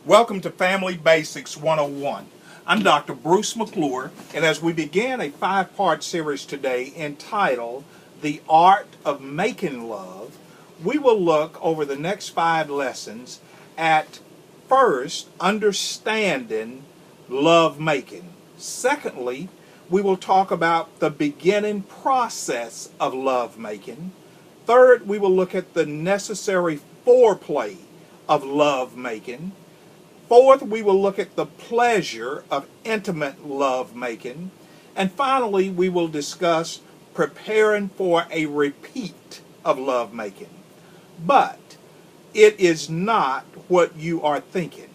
Welcome to Family Basics 101. I'm Dr. Bruce McClure, and as we begin a 5-part series today entitled The Art of Making Love, we will look over the next 5 lessons at first, understanding love making. Secondly, we will talk about the beginning process of love making. Third, we will look at the necessary foreplay of love making. Fourth, we will look at the pleasure of intimate love making. And finally, we will discuss preparing for a repeat of love making. But it is not what you are thinking.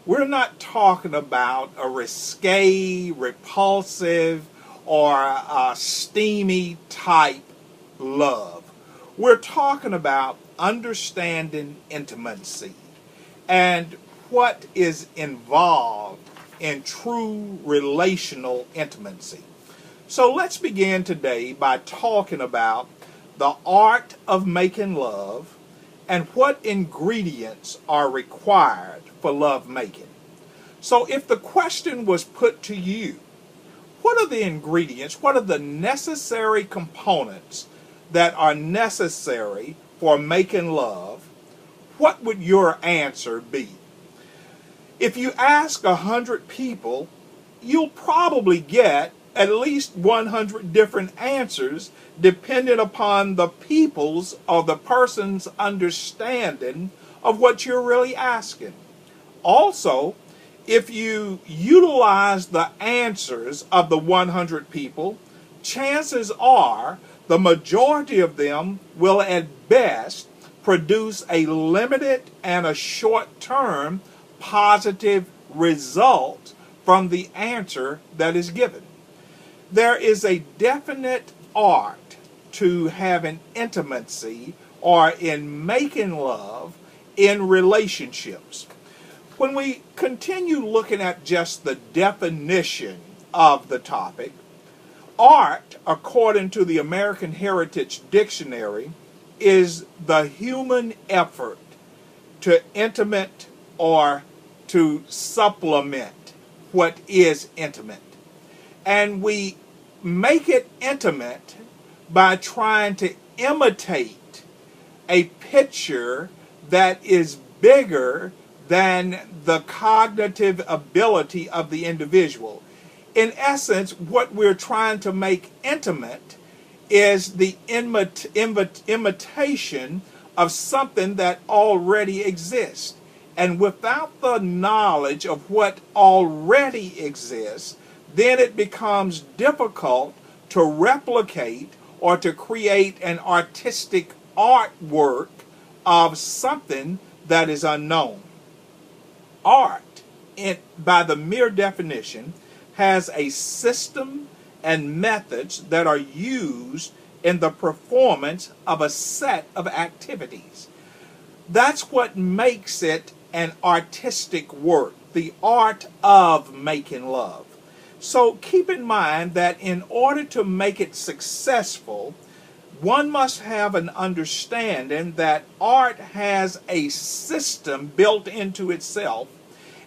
We're not talking about a risque, repulsive, or a steamy type love. We're talking about understanding intimacy and what is involved in true relational intimacy. So let's begin today by talking about the art of making love and what ingredients are required for love making. So if the question was put to you, what are the ingredients, what are the necessary components that are necessary for making love, what would your answer be? If you ask 100 people, you'll probably get at least 100 different answers depending upon the people's or the person's understanding of what you're really asking. Also, if you utilize the answers of the 100 people, chances are the majority of them will at best produce a limited and a short-term positive result from the answer that is given. There is a definite art to having intimacy or in making love in relationships. When we continue looking at just the definition of the topic, art, according to the American Heritage Dictionary, is the human effort to intimate or to supplement what is intimate. And we make it intimate by trying to imitate a picture that is bigger than the cognitive ability of the individual. In essence, what we're trying to make intimate is the imitation of something that already exists. And without the knowledge of what already exists, then it becomes difficult to replicate or to create an artistic artwork of something that is unknown. Art, by the mere definition, has a system and methods that are used in the performance of a set of activities. That's what makes it an artistic work, the art of making love. So keep in mind that in order to make it successful, one must have an understanding that art has a system built into itself,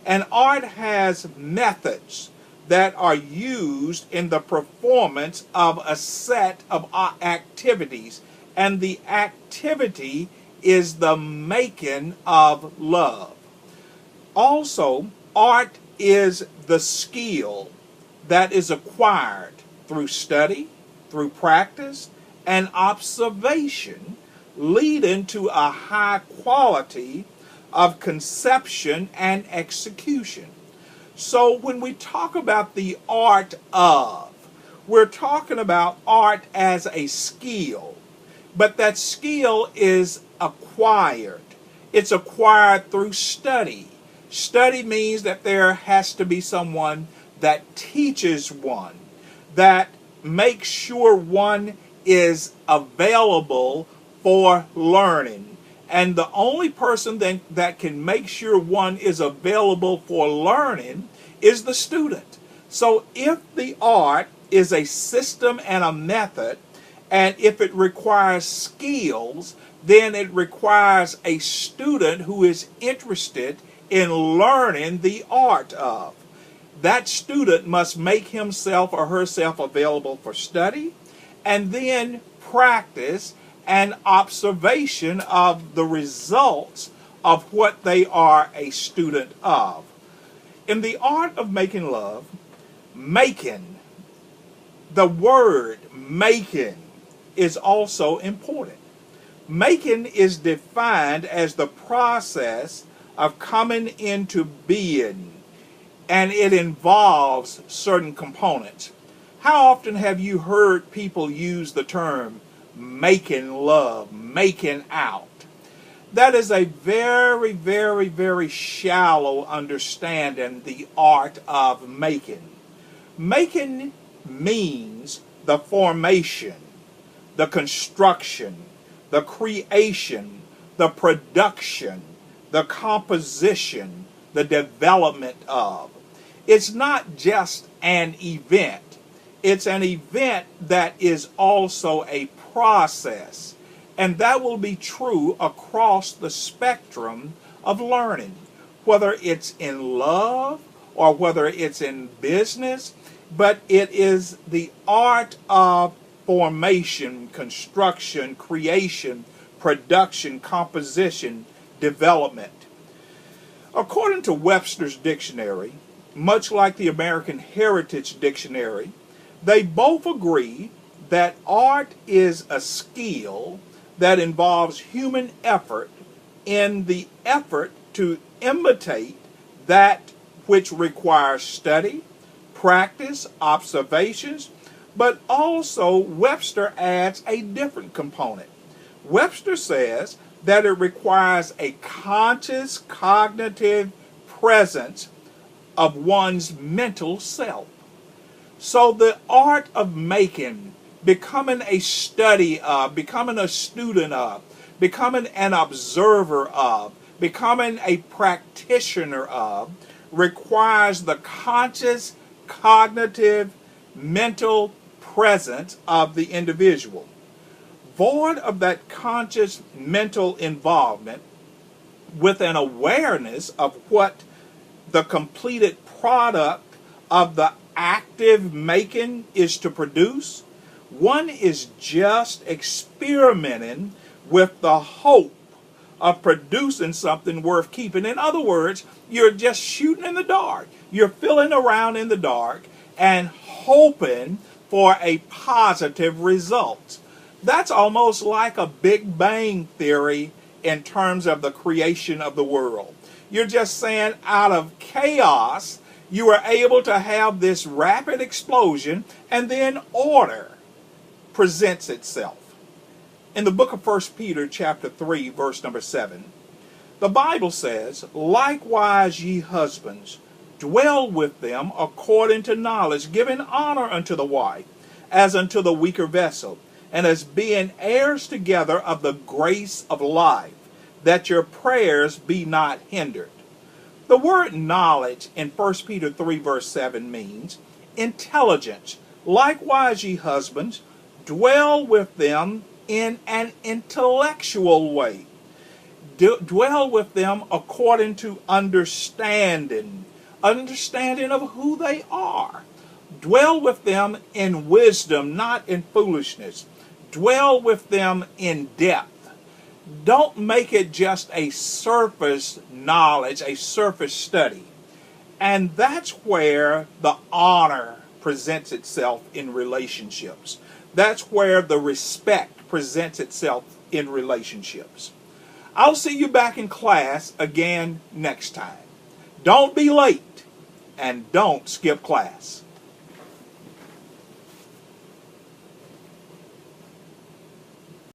and art has methods that are used in the performance of a set of activities, and the activity is the making of love. Also, art is the skill that is acquired through study, through practice, and observation, leading to a high quality of conception and execution. So when we talk about the art of, we're talking about art as a skill, but that skill is acquired. It's acquired through study. Study means that there has to be someone that teaches one, that makes sure one is available for learning. And the only person that can make sure one is available for learning is the student. So if the art is a system and a method, and if it requires skills, then it requires a student who is interested in learning the art of. That student must make himself or herself available for study and then practice and observation of the results of what they are a student of. In the art of making love, making, the word making is also important. Making is defined as the process of coming into being, and it involves certain components. How often have you heard people use the term making love, making out? That is a very, very, very shallow understanding the art of making. Making means the formation, the construction, the creation, the production, the composition, the development of. It's not just an event. It's an event that is also a process. And that will be true across the spectrum of learning, whether it's in love or whether it's in business, but it is the art of formation, construction, creation, production, composition, development. According to Webster's dictionary, much like the American Heritage Dictionary, they both agree that art is a skill that involves human effort in the effort to imitate that which requires study, practice, observations, but also Webster adds a different component. Webster says that it requires a conscious cognitive presence of one's mental self. So the art of making, becoming a study of, becoming a student of, becoming an observer of, becoming a practitioner of, requires the conscious cognitive mental presence of the individual. Void of that conscious mental involvement with an awareness of what the completed product of the active making is to produce, one is just experimenting with the hope of producing something worth keeping. In other words, you're just shooting in the dark. You're filling around in the dark and hoping for a positive result. That's almost like a Big Bang theory in terms of the creation of the world. You're just saying out of chaos, you were able to have this rapid explosion, and then order presents itself. In the book of 1 Peter chapter 3, verse number 7, the Bible says, "Likewise ye husbands, dwell with them according to knowledge, giving honor unto the wife, as unto the weaker vessel, and as being heirs together of the grace of life, that your prayers be not hindered." The word knowledge in 1 Peter 3 verse 7 means intelligence. Likewise, ye husbands, dwell with them in an intellectual way. Dwell with them according to understanding of who they are. Dwell with them in wisdom, not in foolishness. Dwell with them in depth. Don't make it just a surface knowledge, a surface study. And that's where the honor presents itself in relationships. That's where the respect presents itself in relationships. I'll see you back in class again next time. Don't be late and don't skip class.